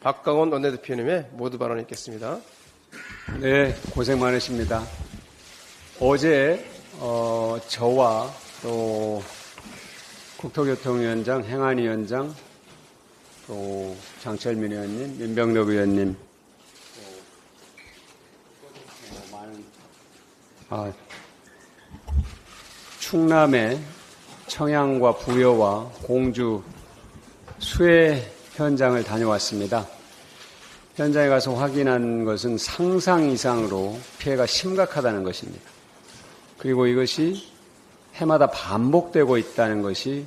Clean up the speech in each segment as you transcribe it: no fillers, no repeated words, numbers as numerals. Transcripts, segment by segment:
박강원 원내대표님의 모두 발언이 있겠습니다. 네, 고생 많으십니다. 어제 저와 또 국토교통위원장, 행안위원장, 또 장철민 의원님, 민병덕 의원님, 충남의 청양과 부여와 공주 수해 현장을 다녀왔습니다. 현장에 가서 확인한 것은 상상 이상으로 피해가 심각하다는 것입니다. 그리고 이것이 해마다 반복되고 있다는 것이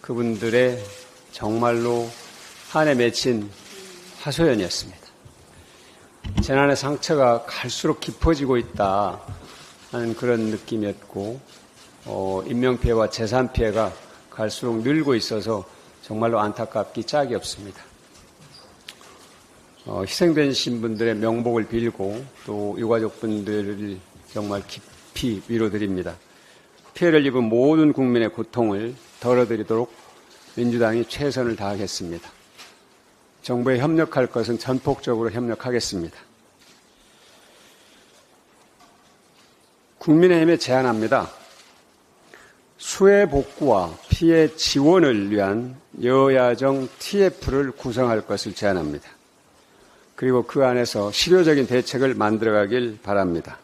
그분들의 정말로 한해 맺힌 하소연이었습니다. 재난의 상처가 갈수록 깊어지고 있다 하는 그런 느낌이었고 인명피해와 재산피해가 갈수록 늘고 있어서 정말로 안타깝기 짝이 없습니다. 희생되신 분들의 명복을 빌고 또 유가족분들을 정말 깊이 위로드립니다. 피해를 입은 모든 국민의 고통을 덜어드리도록 민주당이 최선을 다하겠습니다. 정부에 협력할 것은 전폭적으로 협력하겠습니다. 국민의힘에 제안합니다. 수해 복구와 피해 지원을 위한 여야정 TF를 구성할 것을 제안합니다. 그리고 그 안에서 실효적인 대책을 만들어가길 바랍니다.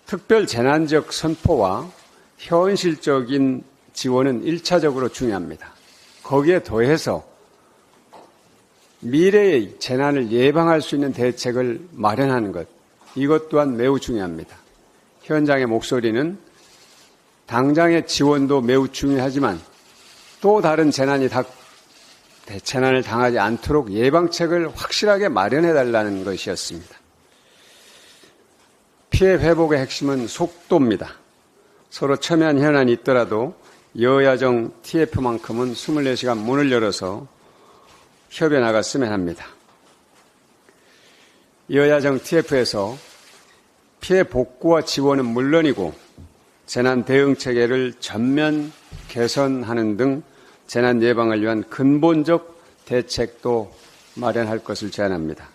특별 재난지역 선포와 현실적인 지원은 1차적으로 중요합니다. 거기에 더해서 미래의 재난을 예방할 수 있는 대책을 마련하는 것, 이것 또한 매우 중요합니다. 현장의 목소리는 당장의 지원도 매우 중요하지만 또 다른 재난을 당하지 않도록 예방책을 확실하게 마련해달라는 것이었습니다. 피해 회복의 핵심은 속도입니다. 서로 첨예한 현안이 있더라도 여야정 TF만큼은 24시간 문을 열어서 협의해 나갔으면 합니다. 여야정 TF에서 피해 복구와 지원은 물론이고 재난 대응 체계를 전면 개선하는 등 재난 예방을 위한 근본적 대책도 마련할 것을 제안합니다.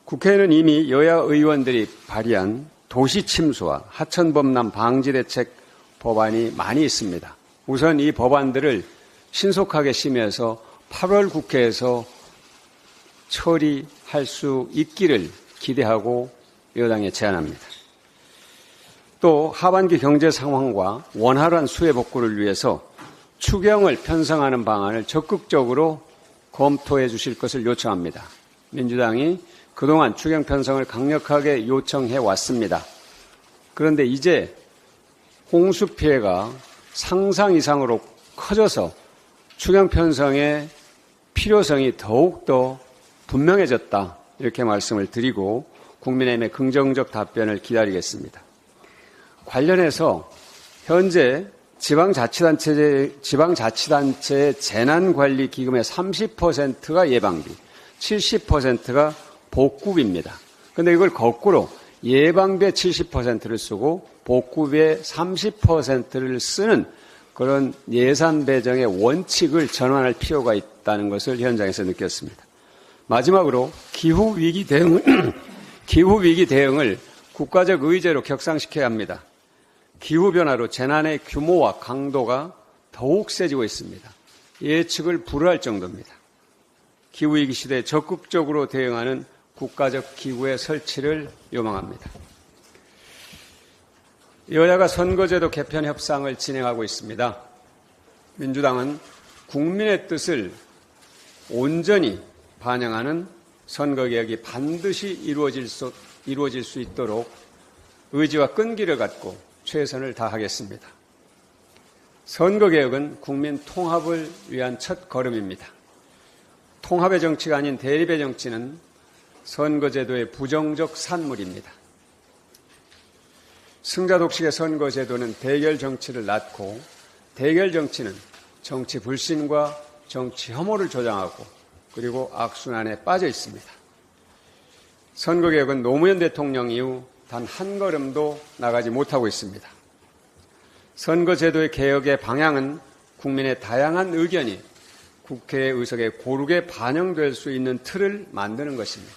국회에는 이미 여야 의원들이 발의한 도시 침수와 하천범람 방지 대책 법안이 많이 있습니다. 우선 이 법안들을 신속하게 심의해서 8월 국회에서 처리할 수 있기를 기대하고 여당에 제안합니다. 또 하반기 경제 상황과 원활한 수해 복구를 위해서 추경을 편성하는 방안을 적극적으로 검토해 주실 것을 요청합니다. 민주당이 그동안 추경 편성을 강력하게 요청해 왔습니다. 그런데 이제 홍수 피해가 상상 이상으로 커져서 추경 편성의 필요성이 더욱더 분명해졌다. 이렇게 말씀을 드리고 국민의힘의 긍정적 답변을 기다리겠습니다. 관련해서 현재 지방자치단체의 재난관리기금의 30%가 예방비, 70%가 복구비입니다. 그런데 이걸 거꾸로 예방비의 70%를 쓰고 복구비의 30%를 쓰는 그런 예산 배정의 원칙을 전환할 필요가 있다는 것을 현장에서 느꼈습니다. 마지막으로 기후위기 대응을 국가적 의제로 격상시켜야 합니다. 기후변화로 재난의 규모와 강도가 더욱 세지고 있습니다. 예측을 불허할 정도입니다. 기후위기 시대에 적극적으로 대응하는 국가적 기구의 설치를 요망합니다. 여야가 선거제도 개편 협상을 진행하고 있습니다. 민주당은 국민의 뜻을 온전히 반영하는 선거개혁이 반드시 이루어질 수 있도록 의지와 끈기를 갖고 최선을 다하겠습니다. 선거개혁은 국민 통합을 위한 첫 걸음입니다. 통합의 정치가 아닌 대립의 정치는 선거제도의 부정적 산물입니다. 승자 독식의 선거제도는 대결 정치를 낳고 대결 정치는 정치 불신과 정치 혐오를 조장하고 그리고 악순환에 빠져 있습니다. 선거개혁은 노무현 대통령 이후 단 한 걸음도 나가지 못하고 있습니다. 선거제도의 개혁의 방향은 국민의 다양한 의견이 국회 의석에 고르게 반영될 수 있는 틀을 만드는 것입니다.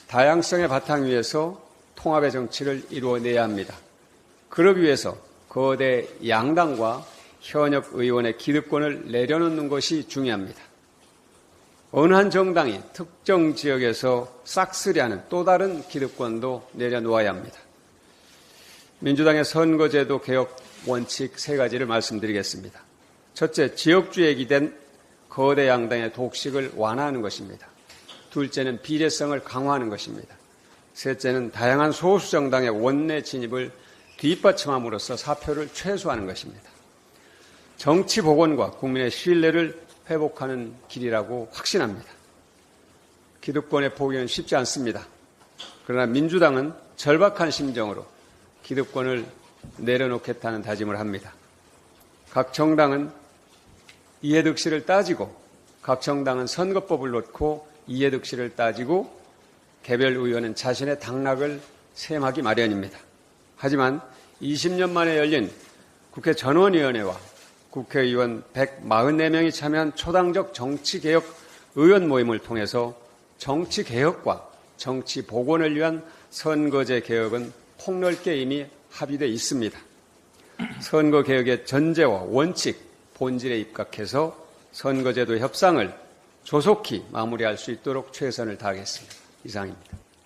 다양성의 바탕 위에서 통합의 정치를 이루어내야 합니다. 그러기 위해서 거대 양당과 현역 의원의 기득권을 내려놓는 것이 중요합니다. 어느 한 정당이 특정 지역에서 싹쓸이하는 또 다른 기득권도 내려놓아야 합니다. 민주당의 선거제도 개혁 원칙 3가지를 말씀드리겠습니다. 첫째, 지역주의에 기댄 거대 양당의 독식을 완화하는 것입니다. 둘째는 비례성을 강화하는 것입니다. 셋째는 다양한 소수 정당의 원내 진입을 뒷받침함으로써 사표를 최소화하는 것입니다. 정치 복원과 국민의 신뢰를 회복하는 길이라고 확신합니다. 기득권의 포기는 쉽지 않습니다. 그러나 민주당은 절박한 심정으로 기득권을 내려놓겠다는 다짐을 합니다. 각 정당은 이해득실을 따지고 각 정당은 선거법을 놓고 이해득실을 따지고 개별 의원은 자신의 당락을 셈하기 마련입니다. 하지만 20년 만에 열린 국회 전원위원회와 국회의원 144명이 참여한 초당적 정치개혁 의원 모임을 통해서 정치개혁과 정치 복원을 위한 선거제 개혁은 폭넓게 이미 합의되어 있습니다. 선거개혁의 전제와 원칙, 본질에 입각해서 선거제도 협상을 조속히 마무리할 수 있도록 최선을 다하겠습니다. 이상입니다.